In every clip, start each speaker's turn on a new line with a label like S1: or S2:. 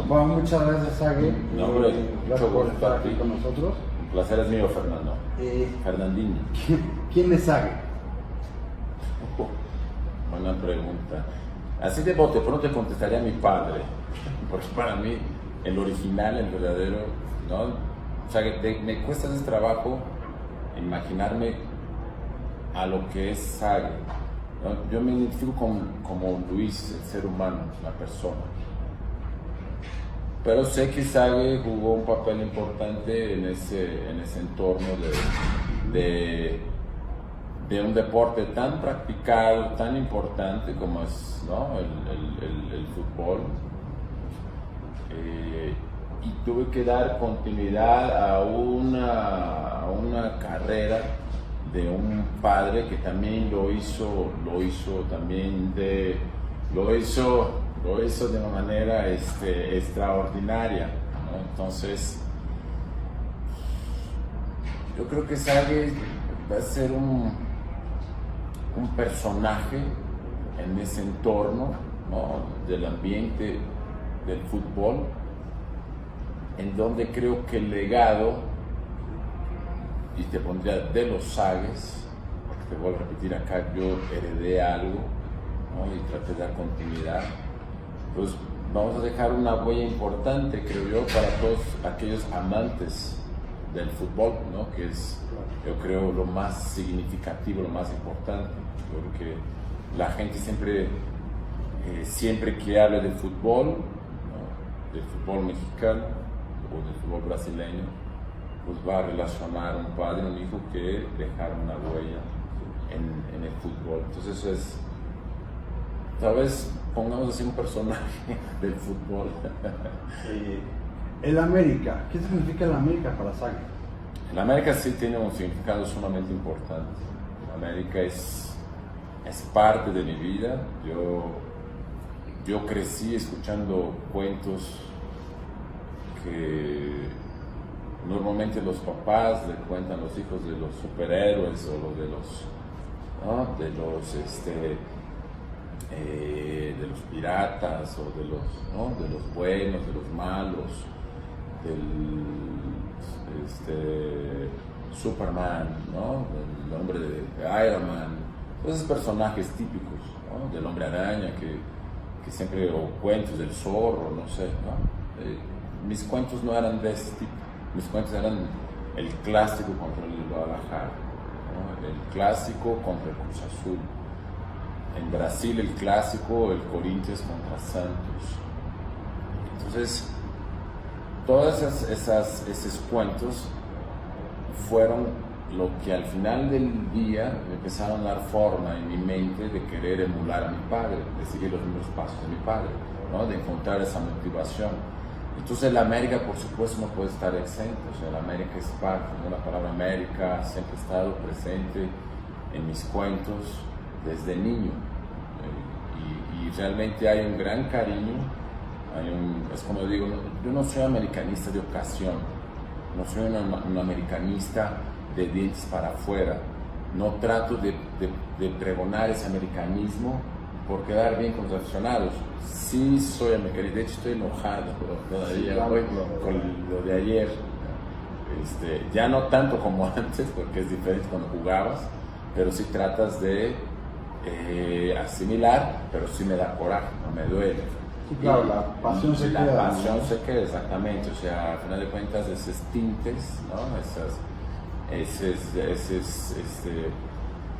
S1: Bueno, muchas gracias, Sague.
S2: No, hombre,
S1: Gracias por
S2: mucho
S1: estar
S2: gusto
S1: aquí con nosotros.
S2: Un placer es mío, Fernando. Fernandinho.
S1: ¿Quién es Sague?
S2: Buena pregunta. Así de bote pronto te contestaría mi padre, porque para mí el original, el verdadero, ¿no? O sea, me cuesta ese trabajo imaginarme a lo que es Sague, ¿no? Yo me identifico como Luis, el ser humano, la persona. Pero sé que Sague jugó un papel importante en ese entorno de un deporte tan practicado, tan importante como es, ¿no? el fútbol. Y tuve que dar continuidad a una carrera de un padre que también lo hizo de una manera extraordinaria, ¿no? Entonces, yo creo que Sague va a ser un personaje en ese entorno, ¿no? Del ambiente del fútbol, en donde creo que el legado, y te pondría de los Sagues, porque te vuelvo a repetir acá, yo heredé algo, ¿no? Y traté de dar continuidad, pues vamos a dejar una huella importante, creo yo, para todos aquellos amantes del fútbol, ¿no? Que es, yo creo, lo más significativo, lo más importante. Yo creo que la gente siempre que hable del fútbol, ¿no? Del fútbol mexicano o del fútbol brasileño, pues va a relacionar a un padre, un hijo que dejaron una huella en el fútbol. Entonces eso es, tal vez pongamos así un personaje del fútbol.
S1: El América, ¿qué significa el América para Sague?
S2: El América sí tiene un significado sumamente importante. El América es parte de mi vida. Yo crecí escuchando cuentos que normalmente los papás le cuentan a los hijos de los superhéroes o de los, ¿no? de los piratas o de los, ¿no? de los buenos, de los malos, del Superman, ¿no? Del hombre de Iron Man, todos esos personajes típicos, ¿no? Del hombre araña que siempre, o cuentos del zorro, no sé, ¿no? Mis cuentos no eran de ese tipo, mis cuentos eran el clásico contra el Guadalajara, ¿no? El clásico contra el Cruz Azul, en Brasil el clásico, el Corinthians contra Santos. Entonces, todos esos cuentos fueron lo que al final del día me empezaron a dar forma en mi mente de querer emular a mi padre, de seguir los mismos pasos de mi padre, ¿no? De encontrar esa motivación. Entonces la América, por supuesto, no puede estar exento. O sea, la América es parte, ¿no? La palabra América siempre ha estado presente en mis cuentos desde niño. Y realmente hay un gran cariño. Es como digo, yo no soy americanista de ocasión, no soy un americanista de dientes para afuera, no trato de pregonar ese americanismo por quedar bien con los aficionados. Sí soy americanista, de hecho estoy enojado todavía hoy con lo de ayer, ya no tanto como antes, porque es diferente cuando jugabas, pero sí tratas de asimilar, pero sí me da coraje, no me duele.
S1: Sí, claro, la pasión se queda.
S2: La pasión se queda, exactamente. O sea, al final de cuentas, esos tintes, ¿no?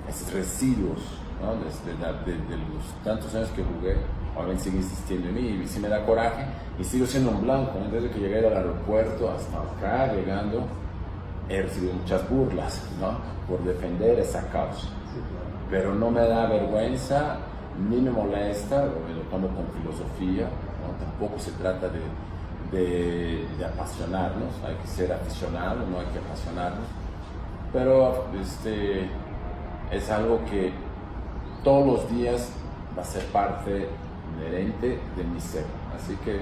S2: Esos residuos, ¿no? De los tantos años que jugué, obviamente siguen existiendo en mí y sí me da coraje y sigo siendo un blanco, ¿no? Desde que llegué al aeropuerto hasta acá, llegando, he recibido muchas burlas, ¿no? Por defender esa causa. Sí, claro. Pero no me da vergüenza ni me molesta, lo tomo con filosofía, ¿no? Tampoco se trata de apasionarnos, hay que ser aficionados, no hay que apasionarnos, pero es algo que todos los días va a ser parte inherente de mi ser, así que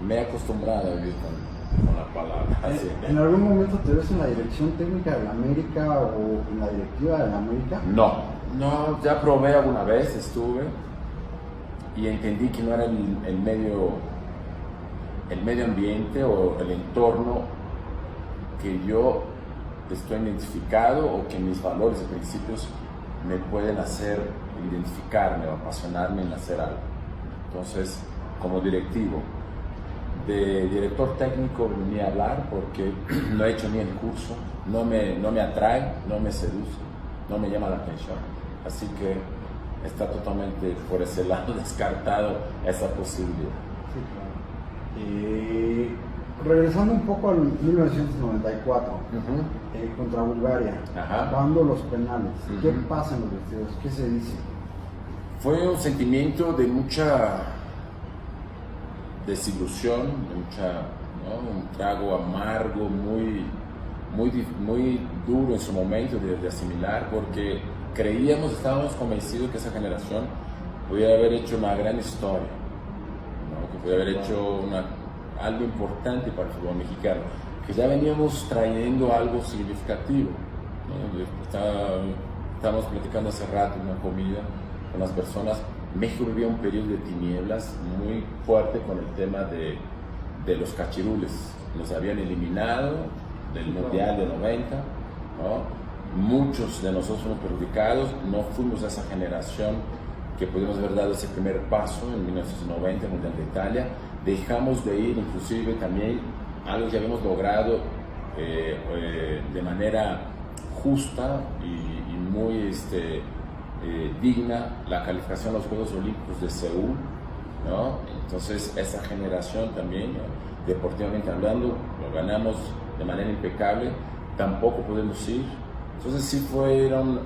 S2: me he acostumbrado a vivir con la palabra. Así.
S1: ¿En algún momento te ves en la dirección técnica de la América o en la directiva de la América?
S2: No, ya probé alguna vez, estuve y entendí que no era el medio el medio ambiente o el entorno que yo estoy identificado o que mis valores y principios me pueden hacer identificarme o apasionarme en hacer algo. Entonces, como directivo, de director técnico ni hablar porque no he hecho ni el curso, no me atrae, no me seduce, no me llama la atención. Así que está totalmente por ese lado descartado esa posibilidad.
S1: Sí, claro. Y regresando un poco al 1994, contra Bulgaria, dando los penales, ¿qué pasa en los vestidores? ¿Qué se dice?
S2: Fue un sentimiento de mucha desilusión, un trago amargo, muy duro en su momento de asimilar, porque estábamos convencidos que esa generación podía haber hecho una gran historia, ¿no? Que podía haber hecho algo importante para el fútbol mexicano, que ya veníamos trayendo algo significativo, ¿no? Estábamos platicando hace rato en una comida con las personas. México vivía un periodo de tinieblas muy fuerte con el tema de los cachirules. Nos habían eliminado del Mundial de 90, ¿no? Muchos de nosotros fuimos perjudicados, no fuimos esa generación que pudimos haber dado ese primer paso en 1990, en el Mundial de Italia. Dejamos de ir, inclusive también algo que habíamos logrado de manera justa y muy digna, la calificación a los Juegos Olímpicos de Seúl, ¿no? Entonces esa generación también, ¿no? Deportivamente hablando, lo ganamos de manera impecable, tampoco podemos ir. Entonces sí fueron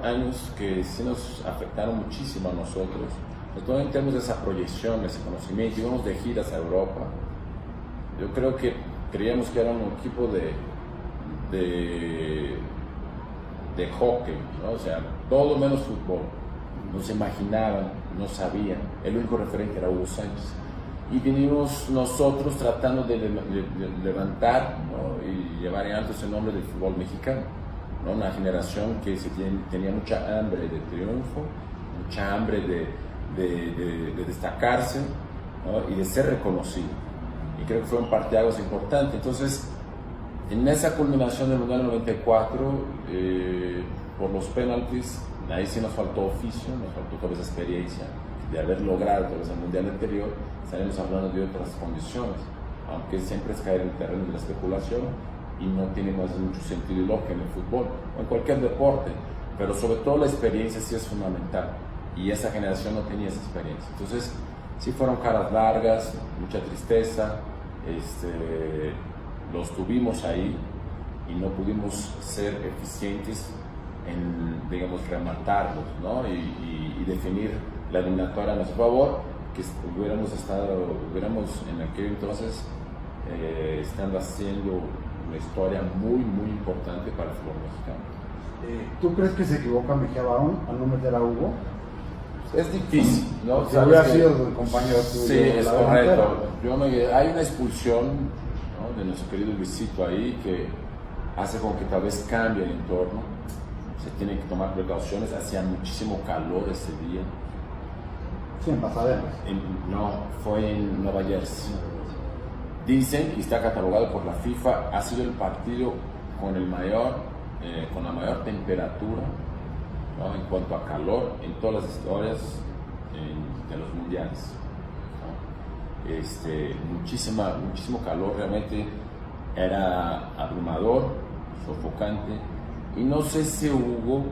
S2: años que sí nos afectaron muchísimo a nosotros, sobre todo en términos de esa proyección, ese conocimiento. Íbamos de giras a Europa. Yo creo que creíamos que era un equipo de hockey, ¿no? O sea, todo menos fútbol. No se imaginaban, no sabían. El único referente era Hugo Sánchez. Y vinimos nosotros tratando de levantar, ¿no? Y llevar en alto ese nombre del fútbol mexicano, ¿no? Una generación que tenía mucha hambre de triunfo, mucha hambre de destacarse, ¿no? Y de ser reconocido. Y creo que fue un parteaguas importante. Entonces, en esa culminación del Mundial 94, por los penaltis, ahí sí nos faltó oficio, nos faltó toda esa experiencia de haber logrado todo ese Mundial anterior. Estaremos hablando de otras condiciones, aunque siempre es caer en el terreno de la especulación y no tiene más mucho sentido y lógica en el fútbol o en cualquier deporte, pero sobre todo la experiencia sí es fundamental y esa generación no tenía esa experiencia. Entonces sí fueron caras largas, mucha tristeza, los tuvimos ahí y no pudimos ser eficientes en, digamos, rematarlos, ¿no? y definir la eliminatoria a nuestro favor, que hubiéramos en aquel entonces estando haciendo una historia muy importante para el fútbol mexicano.
S1: ¿Tú crees que se equivoca Mejía Barón al no meter a Hugo?
S2: Es difícil, ¿no?
S1: Si hubiera sido el compañero tuyo.
S2: Sí, es correcto. Hay una expulsión, ¿no? De nuestro querido Luisito ahí que hace con que tal vez cambie el entorno. Se tienen que tomar precauciones. Hacía muchísimo calor ese día.
S1: Sí, en Pasadena.
S2: No, fue en Nueva Jersey. Dicen, y está catalogado por la FIFA, ha sido el partido con la mayor temperatura, ¿no? En cuanto a calor en todas las historias de los mundiales, ¿no? Muchísimo calor, realmente era abrumador, sofocante, y no sé si Hugo,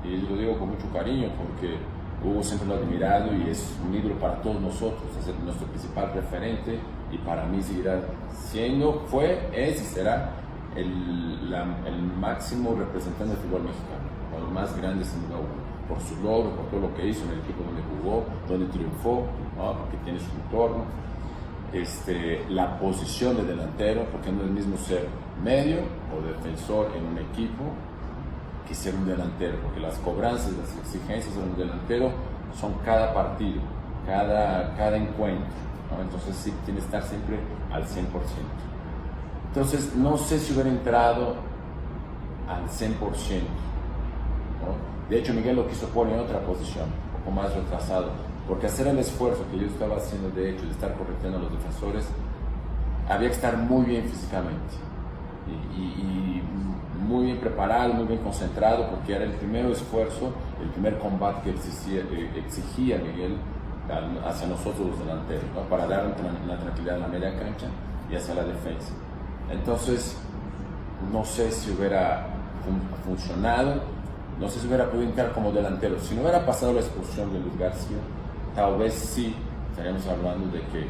S2: y lo digo con mucho cariño porque Hugo siempre lo ha admirado y es un ídolo para todos nosotros, es nuestro principal referente y para mí seguirá siendo, es y será el máximo representante del fútbol mexicano, uno de los más grandes sin duda, por su logro, por todo lo que hizo en el equipo donde jugó, donde triunfó, ¿no? Porque tiene su entorno, la posición de delantero, porque no es el mismo ser medio o defensor en un equipo que ser un delantero, porque las cobranzas, las exigencias de un delantero son cada partido, cada encuentro, ¿no? Entonces sí tiene que estar siempre al 100%. Entonces no sé si hubiera entrado al 100%, ¿no? De hecho Miguel lo quiso poner en otra posición, un poco más retrasado, porque hacer el esfuerzo que yo estaba haciendo, de hecho, de estar corrigiendo a los defensores, había que estar muy bien físicamente y muy bien preparado, muy bien concentrado, porque era el primer esfuerzo, el primer combate que exigía Miguel hacia nosotros los delanteros, ¿no? Para dar una tranquilidad en la media cancha y hacia la defensa. Entonces, no sé si hubiera funcionado, no sé si hubiera podido entrar como delantero. Si no hubiera pasado la expulsión de Luis García, tal vez sí estaríamos hablando de que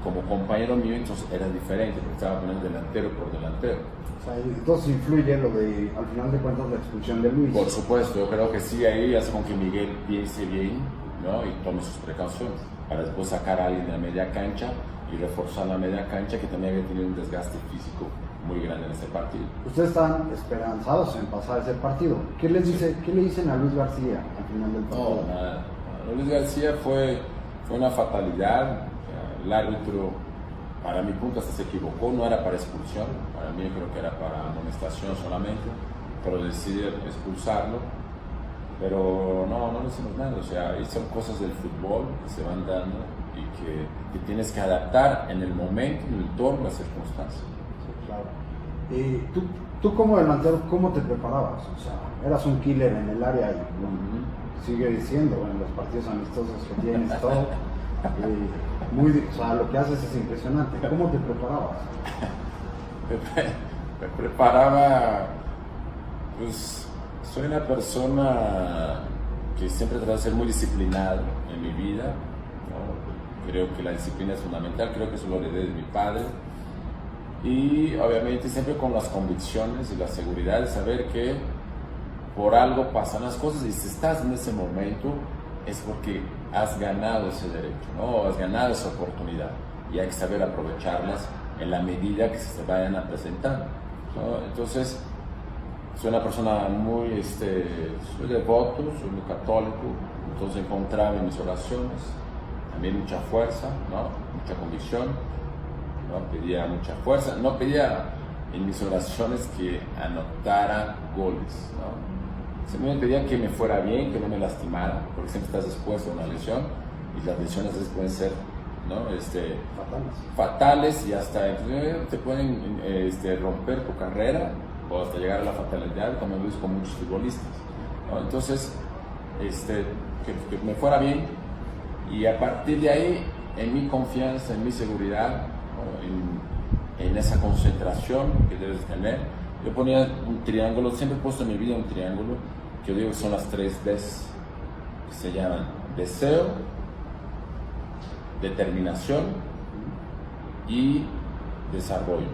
S2: como compañero mío entonces era diferente, porque estaba poniendo delantero por delantero.
S1: O sea, entonces influye lo de, al final de cuentas, la expulsión de Luis.
S2: Por supuesto, yo creo que sí, ahí hace con que Miguel piense bien, ¿no? Y tome sus precauciones para después sacar a alguien de la media cancha y reforzar la media cancha, que también había tenido un desgaste físico muy grande en ese partido.
S1: Ustedes están esperanzados en pasar ese partido. ¿Qué le dicen a Luis García al final del partido?
S2: No, nada. Luis García fue una fatalidad. El árbitro, para mi punto, hasta se equivocó, no era para expulsión, para mí creo que era para amonestación solamente, pero decidió expulsarlo. Pero no le hicimos nada, o sea, son cosas del fútbol que se van dando y que tienes que adaptar en el momento, en el entorno, las circunstancias.
S1: Sí, claro. Tú como delantero, ¿cómo te preparabas? O sea, eras un killer en el área y sigue diciendo, en los partidos amistosos que tienes todo, o sea, lo que haces es impresionante. ¿Cómo te preparabas?
S2: Me preparaba, pues soy una persona que siempre trato de ser muy disciplinado en mi vida, ¿no? Creo que la disciplina es fundamental, creo que eso lo heredé de mi padre. Y obviamente siempre con las convicciones y la seguridad de saber que por algo pasan las cosas, y si estás en ese momento es porque has ganado ese derecho, ¿no? Has ganado esa oportunidad y hay que saber aprovecharlas en la medida que se vayan a presentar, ¿no? Entonces soy una persona muy, soy devoto, soy muy católico, entonces encontraba en mis oraciones también mucha fuerza, ¿no? Mucha convicción, ¿no? Pedía mucha fuerza, no pedía en mis oraciones que anotara goles, ¿no? Simplemente pedía que me fuera bien, que no me lastimara, porque siempre estás expuesto a una lesión y las lesiones a veces pueden ser, ¿no? Fatales y hasta te pueden romper tu carrera o hasta llegar a la fatalidad, como lo hizo con muchos futbolistas, ¿no? Entonces, que me fuera bien, y a partir de ahí, en mi confianza, en mi seguridad, ¿no? en esa concentración que debes tener, yo ponía un triángulo, siempre he puesto en mi vida un triángulo, que yo digo que son las 3 Ds, que se llaman deseo, determinación y desarrollo,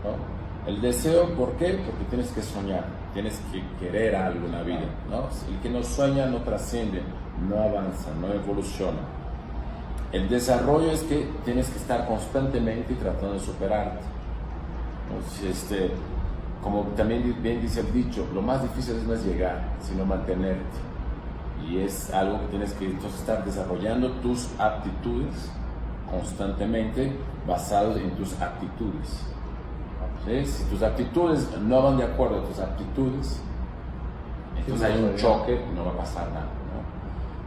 S2: ¿no? El deseo, ¿por qué? Porque tienes que soñar, tienes que querer algo en la vida, ¿no? El que no sueña no trasciende, no avanza, no evoluciona. El desarrollo es que tienes que estar constantemente tratando de superarte. Entonces, como también bien dice el dicho, lo más difícil no es llegar, sino mantenerte. Y es algo que tienes que entonces estar desarrollando tus aptitudes constantemente basados en tus actitudes. ¿Sí? Si tus actitudes no van de acuerdo a tus aptitudes, entonces hay un choque y no va a pasar nada,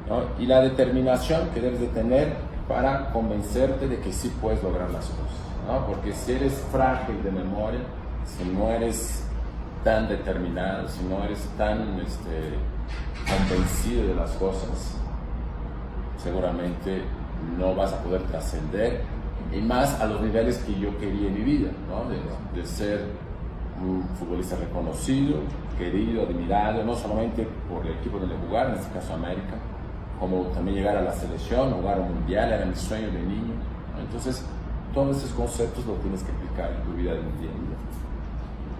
S2: ¿no? Y la determinación que debes de tener para convencerte de que sí puedes lograr las cosas, ¿no? Porque si eres frágil de memoria, si no eres tan determinado, si no eres tan convencido de las cosas, seguramente no vas a poder trascender, y más a los niveles que yo quería en mi vida, ¿no? De ser un futbolista reconocido, querido, admirado, no solamente por el equipo donde jugar, en este caso América, como también llegar a la selección, jugar un mundial, era mi sueño de niño, ¿no? Entonces todos esos conceptos los tienes que aplicar en tu vida de un día en día.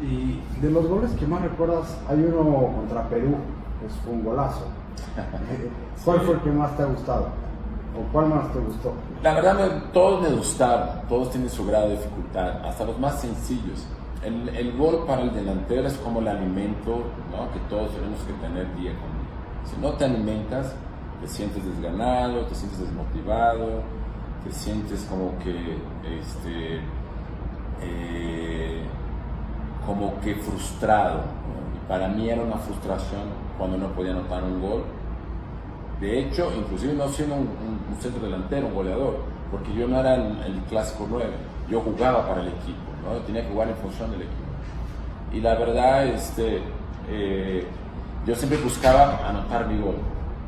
S1: Y de los goles que más recuerdas, hay uno contra Perú, que fue un golazo. ¿Cuál fue el que más te ha gustado? ¿O cuál más te gustó?
S2: La verdad, todos me gustaron, todos tienen su grado de dificultad, hasta los más sencillos. El gol para el delantero es como el alimento, ¿no? Que todos tenemos que tener día con día. Si no te alimentas, te sientes desganado, te sientes desmotivado, te sientes como que frustrado, ¿no? Y para mí era una frustración cuando no podía anotar un gol. De hecho, inclusive no siendo un centro delantero, un goleador, porque yo no era el clásico 9, yo jugaba para el equipo, ¿no? Tenía que jugar en función del equipo. Y la verdad, yo siempre buscaba anotar mi gol,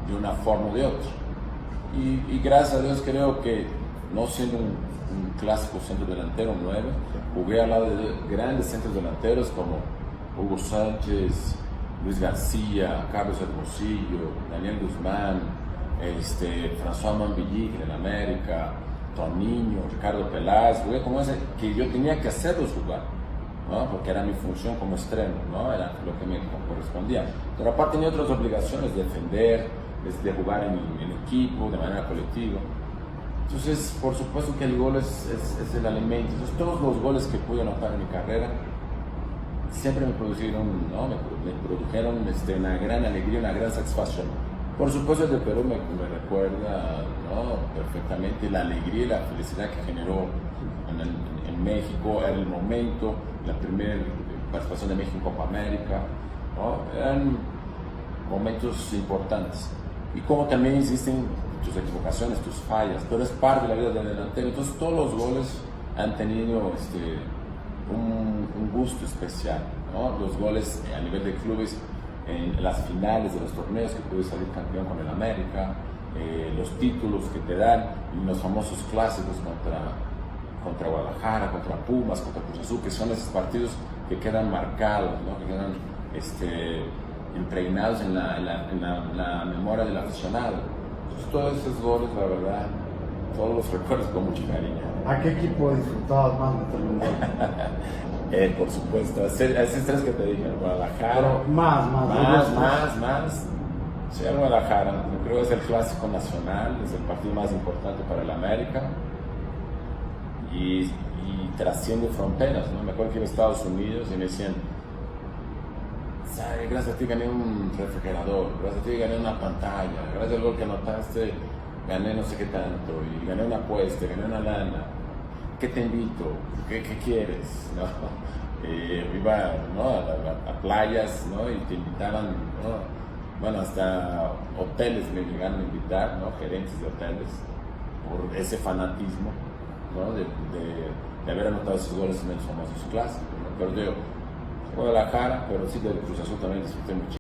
S2: de una forma o de otra. Y gracias a Dios creo que, no siendo un clásico centro delantero 9, jugué al lado de grandes centros delanteros como Hugo Sánchez, Luis García, Carlos Hermosillo, Daniel Guzmán, François Mambilly en el América, Toninho, Ricardo Peláez. Jugué como ese que yo tenía que hacerlos jugar, ¿no? Porque era mi función como extremo, ¿no? Era lo que me correspondía. Pero aparte tenía otras obligaciones de defender, de jugar en equipo, de manera colectiva. Entonces, por supuesto que el gol es el alimento. Entonces, todos los goles que pude anotar en mi carrera siempre me produjeron, ¿no? me produjeron una gran alegría, una gran satisfacción. Por supuesto, el de Perú me recuerda, ¿no? Perfectamente la alegría y la felicidad que generó en México. Era el momento, la primera participación de México en Copa América, ¿no? Eran momentos importantes. Y como también existen tus equivocaciones, tus fallas, pero es parte de la vida del delantero. Entonces todos los goles han tenido un gusto especial, ¿no? Los goles a nivel de clubes, en las finales de los torneos que pude salir campeón con el América, los títulos que te dan, y los famosos clásicos contra Guadalajara, contra Pumas, contra Cruz Azul, que son esos partidos que quedan marcados, ¿no? Que quedan impregnados en la memoria del aficionado. Entonces, todos esos goles, la verdad, todos los recuerdos con mucho cariño.
S1: ¿A qué equipo disfrutabas más meterle un gol?
S2: Por supuesto, esos tres que te dije, Guadalajara.
S1: Pero más.
S2: Sí, Guadalajara, yo creo que es el clásico nacional, es el partido más importante para el América y trasciende fronteras, ¿no? Me acuerdo que iba a Estados Unidos y me decían, gracias a ti gané un refrigerador, gracias a ti gané una pantalla, gracias al gol que anotaste gané no sé qué tanto, y gané una apuesta, gané una lana, ¿qué te invito? ¿Qué quieres? ¿No? Iba, ¿no? a playas, ¿no? Y te invitaban, ¿no? Bueno, hasta hoteles me llegaron a invitar, ¿no? Gerentes de hoteles, por ese fanatismo, ¿no? de haber anotado esos goles en los famosos clásicos, ¿no? Pero digo, Guadalajara, pero sí del Cruz Azul también disfruté mucho.